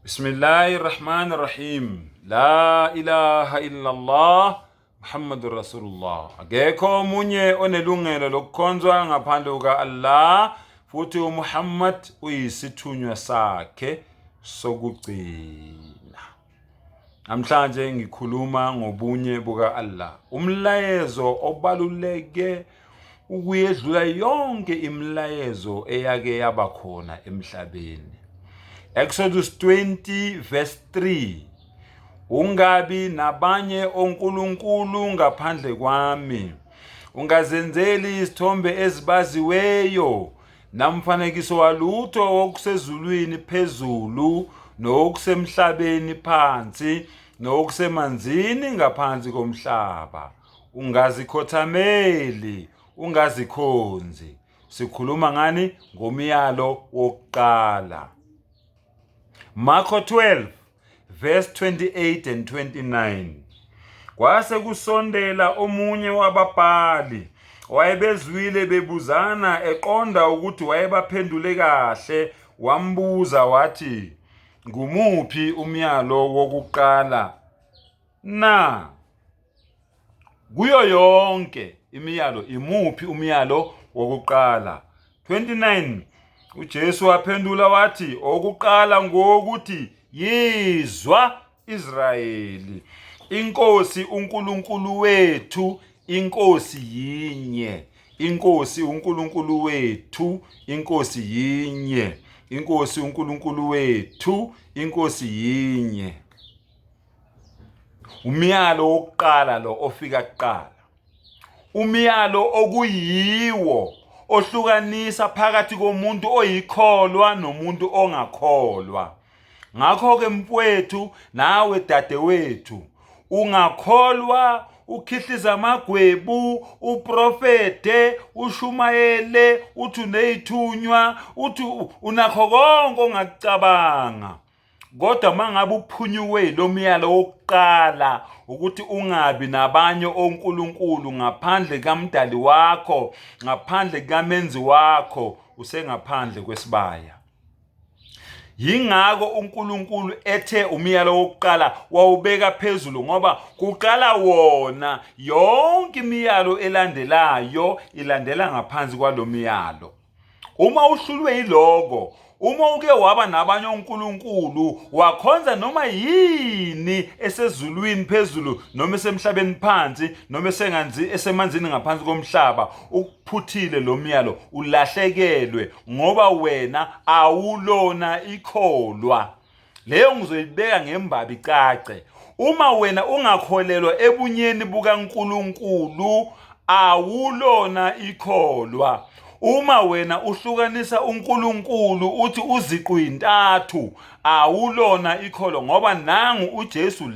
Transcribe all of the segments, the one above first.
Bismillahirrahmanirrahim. La ilaha illallah Muhammadur Rasulullah. Akekho omunye onelungelo lokukhonzwa ngaphandle kuka-Allah, futhi uMuhammad uyisithunywa sakhe sokugcina. Namhlanje ngikhuluma ngobunye buka-Allah. Umlayezo obaluleke ukuyedlula yonke imilayezo eyake yaba khona emhlabeni. Exodus 20 verse 3. Ungabi nabanye onkulunkulu ngaphandle kwami. Ungazenzeli isithombe ezibaziweyo namfanekiso walutho okusezulwini phezulu nokusemhlabeni phansi nokusemanzini ngaphansi komhlaba. Ungazikhothameli, ungazikhonzi. Sikhuluma ngani? Ngomyalo wokuqala. Marko 12 verse 28 and 29. Kwase kusondela omunye wababhali wayebezwile bebuzana eqonda ukuthi wayebaphendule kahle, wambuza wathi, ngumuphi umyalo wokuqala na? Kuyo yonke imiyalo imuphi umyalo wokuqala? 29. uJesu waphendula wathi, okuqala ngokuthi yizwa Israyeli, inkosi uNkulunkulu wethu, inkosi yinye. Inkosi uNkulunkulu wethu, inkosi yinye. Inkosi uNkulunkulu wethu, inkosi yinye. Umyalo wokuqala lo ofika kuqala. Umyalo okuyiwo ohlukanisa phakathi komuntu oyikholwa nomuntu ongakholwa. Ngakho-ke mfowethu nawe dadewethu, ungakholwa, ukhihliza amagwebu, uprofete, ushumayele, uthi uneyithunywa, uthi unakho konke ongakucabanga. Kodwa mangabe uphunyuwe lo myalo wokuqala ukuthi ungabi nabanye onkulunkulu ngaphandle kaMdali wakho, ngaphandle kaMenzi wakho, usengaphandle kwesibaya. Yingako uNkulunkulu ethe umyalo wokuqala wawubeka phezulu, ngoba kuqala wona, yonke imiyalo elandelayo ilandela ngaphansi kwalo myalo. Uma uhlulwe yiloko, uma uke waba nabanye onkulunkulu, wakhonza noma yini esezulwini phezulu noma esemhlabeni phansi noma esemanzini ngaphansi komhlaba, ukuphuthile lo myalo, ulahlekelwe, ngoba wena awulona ikholwa. Leyo ngizoyibeka ngembabi cace. Uma wena ungakholelwa ebunyeni bukaNkulunkulu, awulona ikholwa. Uma wena uhlukanisa uNkulunkulu uthi uziqu intathu, awulona ikholwa, ngoba nangu uJesu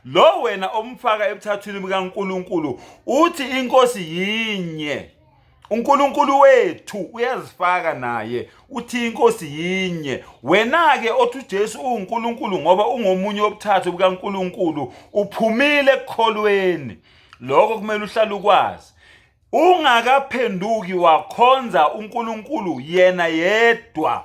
lo wena omfaka ebuthathwini bukaNkulunkulu uthi inkosi yinye. uNkulunkulu wethu uyazifaka naye uthi inkosi yinye. Wena-ke othi uJesu uNkulunkulu ngoba ungomunye wobuthathu bukaNkulunkulu, uphumile ekukholweni. Lokho kumele uhlale ukwazi. Ungakaphenduki wakhonza uNkulunkulu yena yedwa,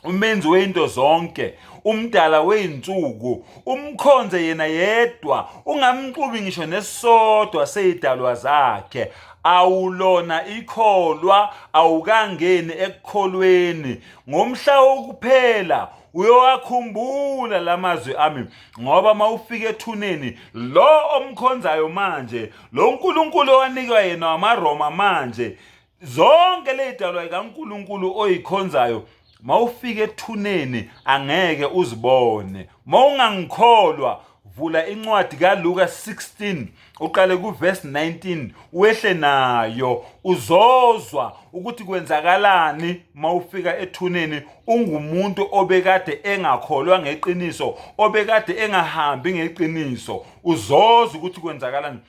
umenzi weinto zonke, umdala weinsuku, umkhonze yena yedwa, ungamxubi ngisho nesodwa seyidalwa zakhe, awulona ikholwa, awukangeni ekukholweni. Ngomhla wokuphela uyowakhumbula lamazwi ami, ngoba mawufika ethuneni, lo omkhonzayo manje, lo uNkulunkulu owanikwa yena wamaRoma manje, zonke lezidalwa zikaNkulunkulu oyikhonzayo, mawufika ethuneni angeke uzibone. Mawungangikholwa, vula incwadi kaLuka 16 uqale kuverse 19 wehle nayo, uzozwa ukuthi kwenzakalani mawufika ethuneni ungumuntu obekade engakholwa ngeqiniso, obekade engahambi ngeqiniso. Uzozwa ukuthi kwenzakalani.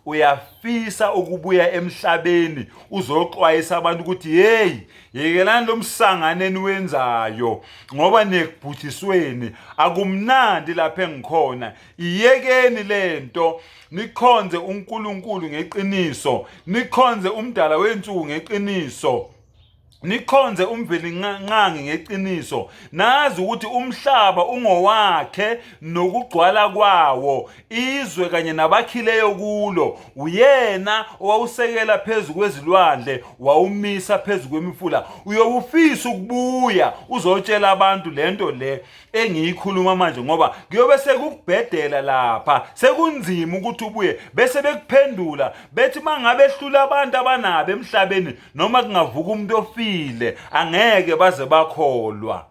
Uyafisa ukubuya emhlabeni uzoxwayisa abantu ukuthi hey, yekelani lo msanganeni wenzayo, ngoba nekubhuthisweni akumnandi lapha engikhona. Iyekeni lento, nikhonze uNkulunkulu ngeqiniso, nikhonze umdala wensuku ngeqiniso. nikhonze umveli nqangi ngeqiniso, nazi ukuthi umhlaba ungowakhe nokugcwala kwawo, izwe kanye nabakhileyo kulo. Uyena owawusekela phezu kwezilwandle, wawumisa phezu kwemifula. Uyobufisa ukubuya uzotshela abantu lento le engiyikhuluma manje, ngoba kuyobe sekukubhedela lapha, sekunzima ukuthi ubuye. Bese bekuphendula bethi mangabe ehlula abantu abanabo emhlabeni, noma kungavuka umuntu ofile, angeke baze bakholwa.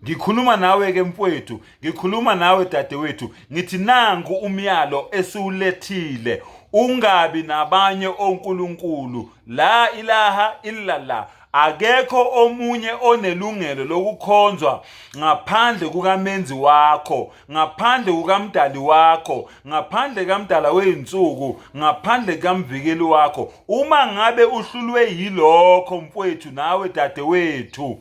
Ngikhuluma nawe ke mfowethu, ngikhuluma nawe dadewethu, ngithi nangu umyalo esiwulethile. Ungabi nabanye onkulunkulu, la ilaha illallah. Akekho omunye onelungelo lokukhonzwa ngaphandle kukaMenzi wakho, ngaphandle kukaMdali wakho, ngaphandle kaMdala weinsuku, ngaphandle kaMvikeli wakho. Uma ngabe uhlulwe yilokho mfowethu nawe dadewethu,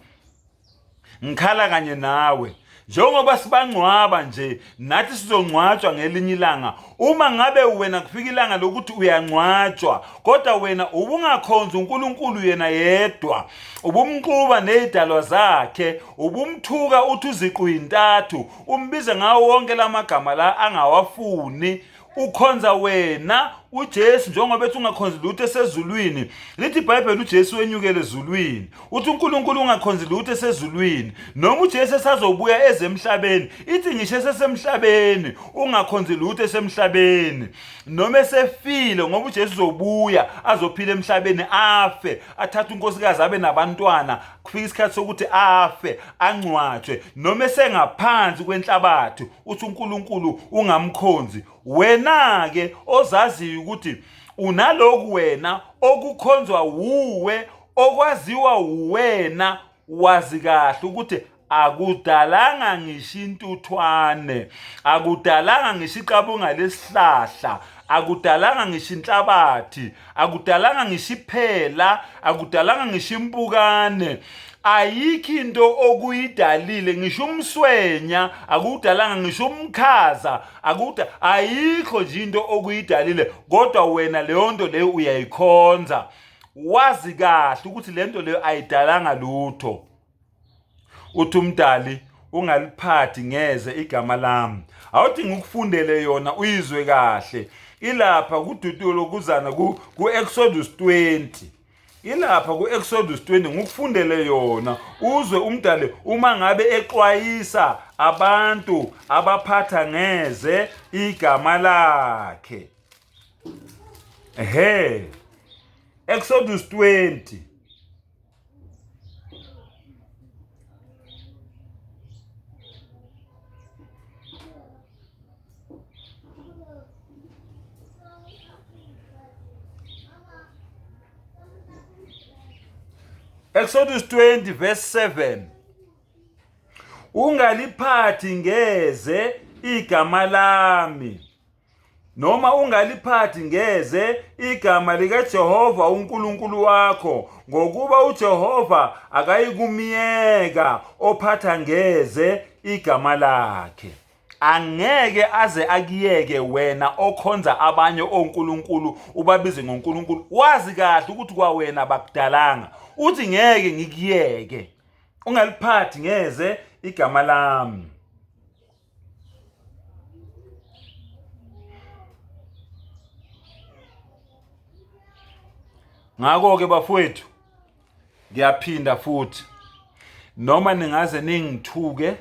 ngikhala kanye nawe. Njengoba sibangcwaba nje, nathi sizongcwatshwa ngelinye ilanga. Uma ngabe wena kufika ilanga lokuthi uyangcwatshwa, kodwa wena ubungakhonza uNkulunkulu yena yedwa, ubumquba nezidalwa zakhe, ubumthuka uthi uziqu yintathu, umbize ngawo wonke lamagama la angawafuni, ukhonza wena uJesu njengoba ethi ungakhonzi lutho esezulwini. Lithi iBhayibheli uJesu wenyukele ezulwini. Uthi uNkulunkulu ungakhonzi lutho esezulwini. Noma uJesu esazobuya ezemhlabeni, ithi ngisho esesemhlabeni ungakhonzi lutho esemhlabeni. Noma esefile, ngoba uJesu uzobuya azophila emhlabeni, afe, athathe unkosikazi abe nabantwana, kufika isikhathi sokuthi afe, angcwatshwe. Noma esengaphansi kwenhlabathi, uthi uNkulunkulu ungamkhonzi. Wena ke ozaziyo ukuthi unaloku wena okukhonzwa uwe, okwaziwa uwena, wazi kahle ukuthi akudalanga ngisho intuthwane, akudalanga ngisho iqabunga lesihlahla, akudalanga ngisho inhlabathi, akudalanga ngisho iphela, akudalanga ngisho impukane. Ayikho into okuyidalile, ngisho umswenya akudalanga, ngisho umkhaza ayikho nje into okuyidalile. Kodwa wena leyo nto leyo uyayikhonza, wazi kahle ukuthi lento leyo ayidalanga lutho. Uthi uMdali ungaliphathi ngeze igama lami. Awuthi ngikufundele yona uyizwe kahle. Ilapha kuDutulo lokuzana ku-Exodus 20. Ilapha ku-Exodus 20 ngikufundele yona, uzwe uMdali uma ngabe exwayisa abantu abaphatha ngeze igama lakhe. Exodus 20. Exodus 20 verse 7. Ungaliphathi ngeze igama lami, noma ungaliphathi ngeze igama likaJehova uNkulunkulu wakho, ngokuba uJehova akayikumiyeka ophatha ngeze igama lakhe. Angeke aze akiyeke wena okhonza abanye onkulunkulu ubabize ngonkulunkulu. Wazi kahle ukuthi kwa wena bakudalanga. Uthi ngeke ngikiyeke, ungaliphathi ngeze igama lami. Ngakho ke bafowethu, ngiyaphinda futhi, noma ningaze ningithuke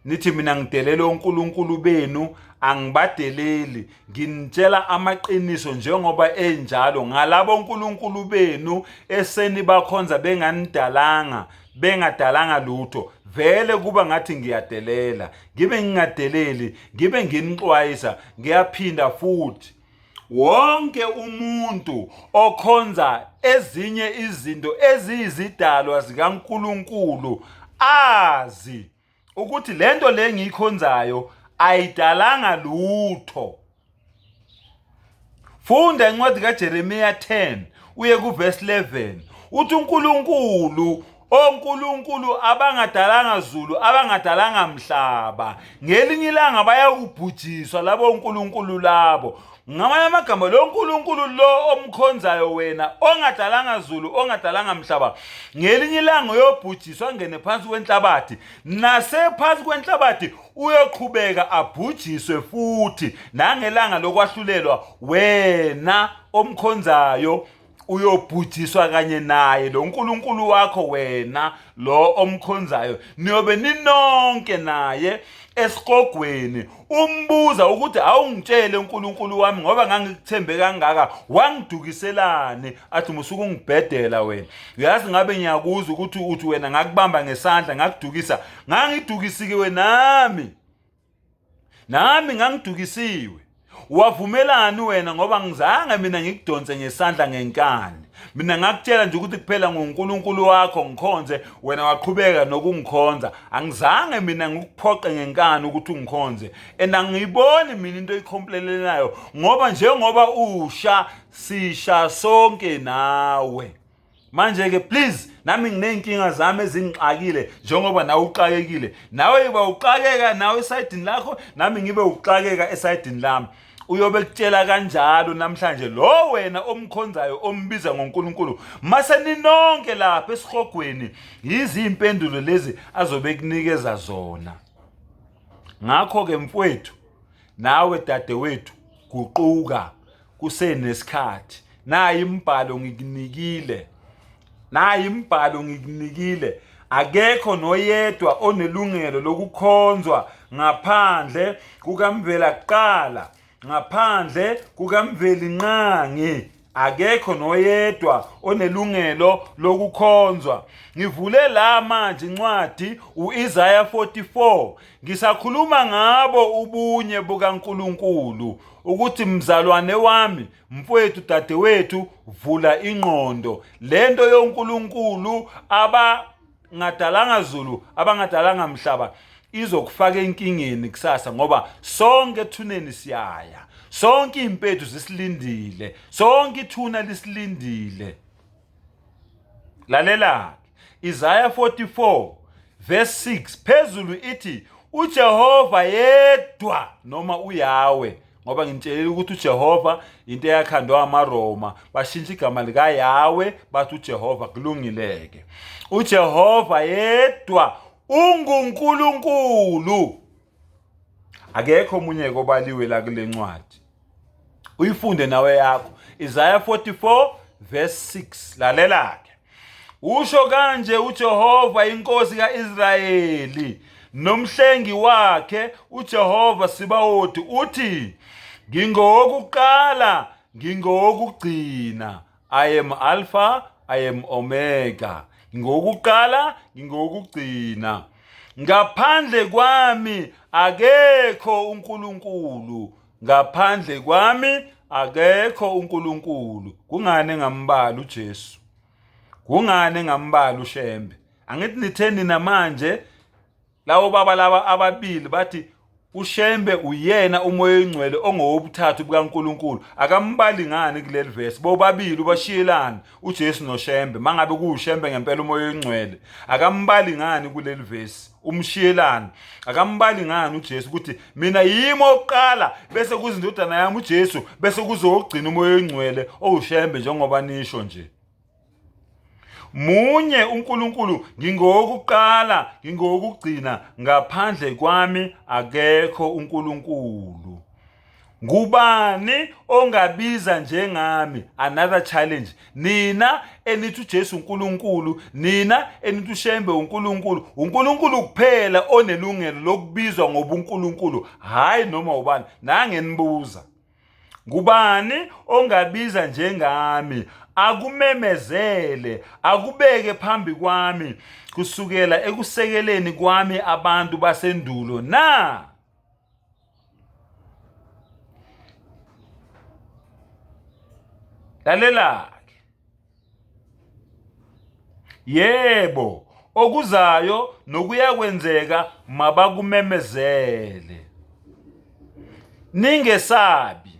nithi mina ngidelela onkulunkulu benu, angibadeleli. Nginitshela amaqiniso njengoba enjalo ngalabo onkulunkulu benu esenibakhonza benganidalanga, bengadalanga lutho. Vele kuba ngathi ngiyadelela, ngibe ngingadeleli, ngibe nginixwayisa. Ngiyaphinda futhi, wonke umuntu okhonza ezinye izinto eziyizidalwa zikaNkulunkulu azi ukuthi lento le ngiyikhonzayo ayidalanga lutho. Funda incwadi kaJeremiya 10 uye kuverse 11. Uthi uNkulunkulu onkulunkulu abangadalanga zulu abangadalanga mhlaba ngelinye ilanga bayakubhujiswa labo onkulunkulu labo. Ngamanye amagama lo nkulunkulu lo omkhonzayo wena ongadalanga zulu ongadalanga mhlaba ngelinye ilanga uyobhujiswa ngene phansi kwenhlabathi, nasephansi kwenhlabathi uyoqhubeka abhujiswe futhi nangelanga lokwahlulelwa wena omkhonzayo uyobhujiswa kanye naye lo nkulunkulu wakho wena lo omkhonzayo. Niyobe ninonke naye esiqogweni umbuza ukuthi awungitshele uNkulunkulu wami ngoba ngangikuthembe kangaka wangidukiselani, athi musuku ngibhedela wena. Uyazi ngabe ngiyakuzwa ukuthi uthi wena ngakubamba ngesandla ngakudukisa, ngangidukisiwe nami ngangidukisiwe. Wavumelani wena ngoba ngizange mina ngikudonse ngesandla ngenkani. Mina ngakutshela nje ukuthi kuphela ngoNkulunkulu wakho ngikhonze, wena waqhubeka nokungikhonza. Angizange mina ngikuphoqe ngenkani ukuthi ungikhonze. Angiyiboni mina into eyikhomplelelayo ngoba njengoba usha sisha sonke nawe. Manje ke please nami nginenkinga zami ezingixakile njengoba nawe uxakekile. Nawe uba uxakeka nawe esayidini lakho nami ngibe uxakeka esayidini lami. Uyobe kutshela kanjalo namhlanje lo wena omkhonzayo ombiza ngoNkulunkulu mase ninonke lapha esihogweni izimpendulo lezi azobe kunikeza zona. Ngakho ke mfowethu nawe dadewethu guquka kusenesikhathi. Nayi imbhalo ngikunikile. Akekho noyedwa onelungelo lokukhonzwa ngaphandle kukaMvela kuqala, ngaphandle kukaMveli Nqangi. Akekho noyedwa onelungelo lokukhonzwa. Ngivule la manje incwadi uIsaiah 44. Ngisakhuluma ngabo ubunye bukaNkulunkulu ukuthi mzalwane wami, mfowethu, dadewethu, vula ingqondo. Lento yoNkulunkulu abangadalanga zulu abangadalanga mhlaba izokufaka enkingeni kusasa ngoba sonke ethuneni siyaya. Sonke impethu zisilindile. Sonke ithuna lisilindile. Lalela Isaiah 44 verse 6 phezulu ithi uJehova yedwa noma uYahwe, ngoba ngintshela ukuthi uJehova into eyakhandwa amaRoma bashintsha igama lika Yahwe bathi uJehova kulungileke. uJehova yedwa unguNkulunkulu. Akekho omunye kobaliwe la kule ncwadi. Uyifunde nawe yakho Isaiah 44 verse 6. Lalela ke. Usho kanje uJehova inkosi kaIsrayeli nomhlengi wakhe uJehova Sibawothi uthi, ngingowokuqala ngingowokugcina. I am Alpha, I am Omega. Ngingowokuqala ngingowokugcina. Ngaphandle kwami akekho uNkulunkulu. Ngaphandle kwami akekho uNkulunkulu. Kungani ngambala uJesu? Kungani ngambala uShembe? Angithi nitheni namanje lawo baba laba ababili bathi uShembe uyena umoya oyingcwele ongowobuthathu bukaNkulunkulu. Akambali ngani kuleli verse? Bobabili ubashiyelana uJesu noShembe. Mangabe kuuShembe ngempela umoya oyingcwele, akambali ngani kuleli verse? Umshiyelana. Akambali ngani uJesu ukuthi mina yimi oqala bese kuzindodana yami uJesu bese kuzogcina umoya oyingcwele owuShembe njengoba nisho nje. Munye uNkulunkulu, ngingowokuqala ngingowokugcina. Ngaphandle kwami akekho uNkulunkulu. Ngubani ongabiza njengami? Another challenge. Nina enithi uJesu uNkulunkulu, nina enithi uShembe uNkulunkulu. uNkulunkulu kuphela onelungelo lokubizwa ngobuNkulunkulu, hayi noma ubani. Nange nibuza. Ngubani ongabiza njengami? Akumemezele, akubeke phambi kwami kusukela ekusekeleni kwami abantu basendulo na. Lalela ke. Yebo, okuzayo nokuyakwenzeka mabakumemezele. Ningesabi.